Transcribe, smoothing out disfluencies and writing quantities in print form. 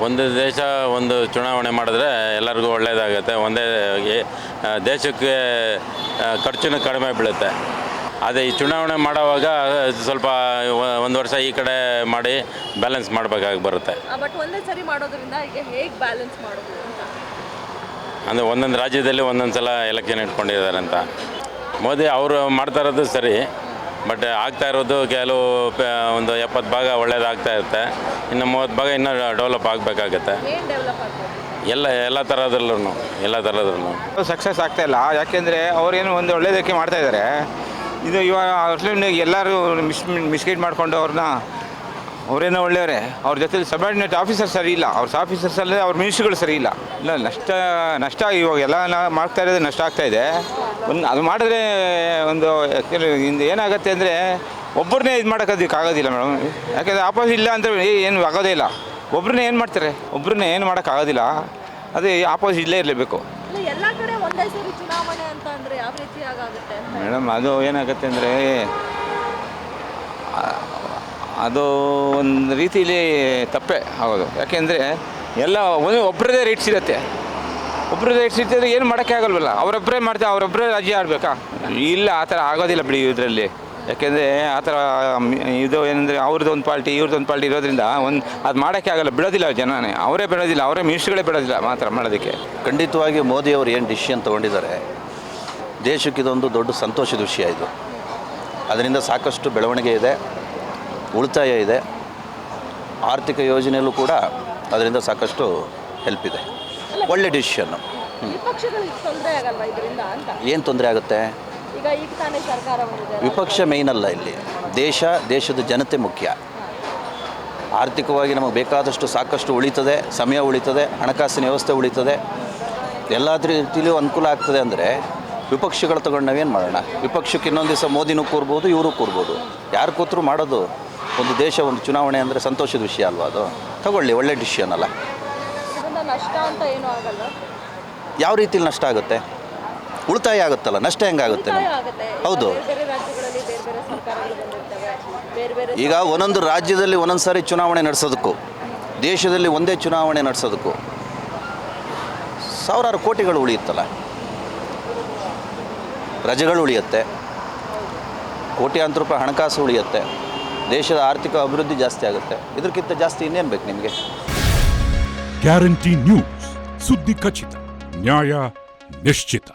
ಒಂದು ದೇಶ ಒಂದು ಚುನಾವಣೆ ಮಾಡಿದ್ರೆ ಎಲ್ಲರಿಗೂ ಒಳ್ಳೆಯದಾಗುತ್ತೆ. ಒಂದೇ ದೇಶಕ್ಕೆ ಖರ್ಚು ಕಡಿಮೆ ಬೀಳುತ್ತೆ. ಅದೇ ಈ ಚುನಾವಣೆ ಮಾಡೋವಾಗ ಸ್ವಲ್ಪ ಒಂದು ವರ್ಷ ಈ ಕಡೆ ಮಾಡಿ ಬ್ಯಾಲೆನ್ಸ್ ಮಾಡಬೇಕಾಗಿ ಬರುತ್ತೆ. ಬಟ್ ಒಂದೇ ಸರಿ ಮಾಡೋದ್ರಿಂದ ಈಗ ಹೇಗೆ ಬ್ಯಾಲೆನ್ಸ್ ಮಾಡೋದು ಅಂತ ಅಂದರೆ ಒಂದೊಂದು ರಾಜ್ಯದಲ್ಲಿ ಒಂದೊಂದು ಸಲ ಎಲೆಕ್ಷನ್ ಇಟ್ಕೊಂಡಿದ್ದಾರೆ ಅಂತ. ಮೋದಿ ಅವರು ಮಾಡ್ತಾ ಇರೋದು ಸರಿ, ಬಟ್ ಆಗ್ತಾ ಇರೋದು ಕೆಲವು ಒಂದು 70 ಭಾಗ ಒಳ್ಳೇದಾಗ್ತಾ ಇರುತ್ತೆ. ಇನ್ನು 30 ಭಾಗ ಇನ್ನೂ ಡೆವಲಪ್ ಆಗಬೇಕಾಗತ್ತೆ. ಏನು ಡೆವಲಪ್ ಆಗ್ತದೆ? ಎಲ್ಲ ಥರದ್ರಲ್ಲೂ ಸಕ್ಸಸ್ ಆಗ್ತಾ ಇಲ್ಲ. ಯಾಕೆಂದರೆ ಅವರೇನು ಒಂದು ಒಳ್ಳೆಯದಕ್ಕೆ ಮಾಡ್ತಾ ಇದ್ದಾರೆ. ಇದು ಇವಾಗ ಎಲ್ಲರೂ ಮಿಸ್ಗೈಡ್ ಮಾಡಿಕೊಂಡು ಅವರೇನೋ ಒಳ್ಳೆಯವರೇ, ಅವ್ರ ಜೊತೆ ಸಬಾರ್ಡಿನೇಟ್ ಆಫೀಸರ್ ಸರಿ ಇಲ್ಲ. ಅವ್ರ ಆಫೀಸರ್ಸ್ ಅಲ್ಲದೆ ಅವ್ರ ಮಿನಿಸ್ಟ್ರುಗಳು ಸರಿ ಇಲ್ಲ. ನಷ್ಟ ಇವಾಗ ಎಲ್ಲ ಮಾಡ್ತಾ ಇರೋದು ನಷ್ಟ ಆಗ್ತಾಯಿದೆ. ಅದು ಮಾಡಿದ್ರೆ ಒಂದು ಏನಾಗುತ್ತೆ ಅಂದರೆ ಒಬ್ಬರನ್ನೇ ಇದು ಮಾಡೋಕ್ಕಾಗೋದಿಲ್ಲ ಮೇಡಮ್. ಯಾಕೆಂದರೆ ಆಪೋಸಿಟ್ ಇಲ್ಲ ಅಂತ ಏನು ಆಗೋದೇ ಇಲ್ಲ. ಒಬ್ಬರನ್ನೇ ಏನು ಮಾಡ್ತಾರೆ, ಒಬ್ಬರನ್ನೇ ಏನು ಮಾಡೋಕ್ಕಾಗೋದಿಲ್ಲ. ಅದೇ ಆಪೋಸಿಟ್ ಇಲ್ಲೇ ಇರಲೇಬೇಕು ಎಲ್ಲ ಕಡೆ ಒಂದೇ ಸರಿ ಚುನಾವಣೆ ಅಂತ ಅಂದರೆ ಯಾವ ರೀತಿ ಆಗುತ್ತೆ ಮೇಡಮ್. ಅದು ಏನಾಗುತ್ತೆ ಅಂದರೆ ಅದು ಒಂದು ರೀತಿಯಲ್ಲಿ ತಪ್ಪೇ ಆಗೋದು. ಯಾಕೆಂದರೆ ಎಲ್ಲ ಒಬ್ಬರದೇ ರೈಟ್ಸ್ ಇರುತ್ತೆ. ಒಬ್ಬರದೇ ರೈಟ್ಸ್ ಇರ್ತಿದ್ರೆ ಏನು ಮಾಡೋಕ್ಕೆ ಆಗಲ್ವಲ್ಲ. ಅವರೊಬ್ಬರೇ ರಾಜ್ಯ ಆಡಬೇಕಾ? ಇಲ್ಲ, ಆ ಥರ ಆಗೋದಿಲ್ಲ ಬಿಡಿ ಇದರಲ್ಲಿ. ಯಾಕೆಂದರೆ ಆ ಥರ ಇದು ಏನಂದರೆ ಅವ್ರದ್ದೊಂದು ಪಾರ್ಟಿ ಇವ್ರದ್ದೊಂದು ಪಾರ್ಟಿ ಇರೋದ್ರಿಂದ ಅದು ಮಾಡೋಕ್ಕೆ ಆಗಲ್ಲ. ಬಿಡೋದಿಲ್ಲ ಜನನೇ, ಅವರೇ ಬಿಡೋದಿಲ್ಲ, ಅವರೇ ಮಿನಿಸ್ಟ್ರುಗಳೇ ಬಿಡೋದಿಲ್ಲ ಮಾತ್ರ ಮಾಡೋದಕ್ಕೆ. ಖಂಡಿತವಾಗಿ ಮೋದಿಯವರು ಏನು ಡಿಸಿಷನ್ ತೊಗೊಂಡಿದ್ದಾರೆ, ದೇಶಕ್ಕೆ ಇದೊಂದು ದೊಡ್ಡ ಸಂತೋಷದ ವಿಷಯ. ಇದು ಅದರಿಂದ ಸಾಕಷ್ಟು ಬೆಳವಣಿಗೆ ಇದೆ, ಉಳಿತಾಯ ಇದೆ, ಆರ್ಥಿಕ ಯೋಜನೆಯಲ್ಲೂ ಕೂಡ ಅದರಿಂದ ಸಾಕಷ್ಟು ಹೆಲ್ಪ್ ಇದೆ. ಒಳ್ಳೆ ಡಿಸಿಷನ್ನು. ಏನು ತೊಂದರೆ ಆಗುತ್ತೆ? ವಿಪಕ್ಷ ಮೇಯ್ನ್ ಅಲ್ಲ ಇಲ್ಲಿ. ದೇಶದ ಜನತೆ ಮುಖ್ಯ. ಆರ್ಥಿಕವಾಗಿ ನಮಗೆ ಬೇಕಾದಷ್ಟು ಸಾಕಷ್ಟು ಉಳಿತದೆ, ಸಮಯ ಉಳಿತದೆ, ಹಣಕಾಸಿನ ವ್ಯವಸ್ಥೆ ಉಳಿತದೆ, ಎಲ್ಲ ರೀತಿಯಲ್ಲೂ ಅನುಕೂಲ ಆಗ್ತದೆ. ಅಂದರೆ ವಿಪಕ್ಷಗಳು ತಗೊಂಡು ನಾವೇನು ಮಾಡೋಣ? ವಿಪಕ್ಷಕ್ಕೆ ಇನ್ನೊಂದು ದಿವಸ ಮೋದಿನೂ ಕೂರ್ಬೋದು, ಇವರು ಕೂರ್ಬೋದು. ಯಾರು ಕೂತರು ಮಾಡೋದು ಒಂದು ದೇಶ, ಒಂದು ಚುನಾವಣೆ ಅಂದರೆ ಸಂತೋಷದ ವಿಷಯ ಅಲ್ವಾ? ಅದು ತಗೊಳ್ಳಿ, ಒಳ್ಳೆ ಡಿಸಿಷನ್ ಅಲ್ಲ. ನಷ್ಟ ಅಂತ ಏನೂ ಆಗಲ್ಲ. ಯಾವ ರೀತಿಯಲ್ಲಿ ನಷ್ಟ ಆಗುತ್ತೆ? ಉಳಿತಾಯ ಆಗುತ್ತಲ್ಲ, ನಷ್ಟ ಹೆಂಗಾಗುತ್ತೆ? ಹೌದು. ಈಗ ಒಂದೊಂದು ರಾಜ್ಯದಲ್ಲಿ ಒಂದೊಂದು ಸಾರಿ ಚುನಾವಣೆ ನಡೆಸೋದಕ್ಕೂ, ದೇಶದಲ್ಲಿ ಒಂದೇ ಚುನಾವಣೆ ನಡೆಸೋದಕ್ಕೂ ಸಾವಿರಾರು ಕೋಟಿಗಳು ಉಳಿಯುತ್ತಲ್ಲ, ರಜೆಗಳು ಉಳಿಯುತ್ತೆ, ಕೋಟ್ಯಾಂತರ ರೂಪಾಯಿ ಹಣಕಾಸು ಉಳಿಯುತ್ತೆ, ದೇಶದ ಆರ್ಥಿಕ ಅಭಿವೃದ್ಧಿ ಜಾಸ್ತಿ ಆಗುತ್ತೆ. ಇದಕ್ಕಿಂತ ಜಾಸ್ತಿ ಇನ್ನೇನು ಬೇಕು ನಿಮಗೆ? ಗ್ಯಾರಂಟಿ ನ್ಯೂಸ್, ಸುದ್ದಿ ಖಚಿತ, ನ್ಯಾಯ ನಿಶ್ಚಿತ.